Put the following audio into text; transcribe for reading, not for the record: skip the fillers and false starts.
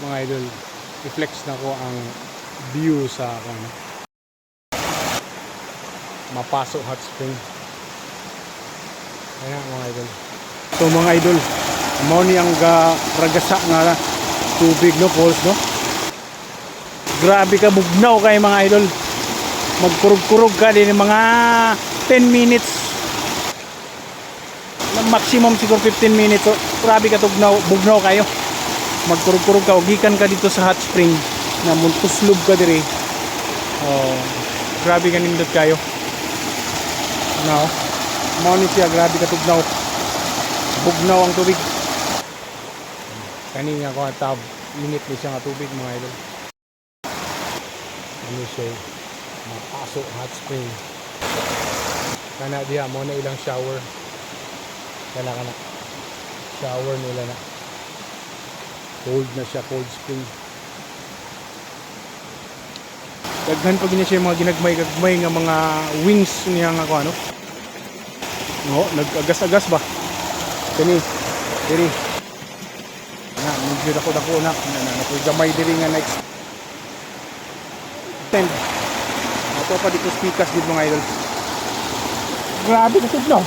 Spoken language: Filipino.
mga idol. I-flex na ko ang view sa ano, Mapaso Hot Spring. Ayan mga idol. So mga idol, mao ni ang ragasa nga tubig no, falls no. Grabe ka bugnaw kay mga idol. Magkurog-kurog ka din mga 10 minutes. Maximum siguro 15 minutes. So, grabe ka bugnaw kayo. Magkurog-kurog ka, gikan ka dito sa hot spring na muntuslob ka diri. Oh, grabe ka nindot kayo. Now, mao ni siya, grabe ka tugnaw. Bugnaw ang tubig. Kani nga ko tab, minute ni siya nga tubig mga idol. Ano siya? Mapaso hot spring. Kana diha mo na ilang shower. Kana shower nila na. Cold na siya, cold spring. Daghan pag niya siya mga ginagmay-gagmay nga mga wings niya nga ko ano. No, nag-agas-agas ba? Kani, diri. Na, medyo dako na. Napoy gamay diri nga next. Ato pa dito speakers dito mga idol. Grabe ka tugnaw.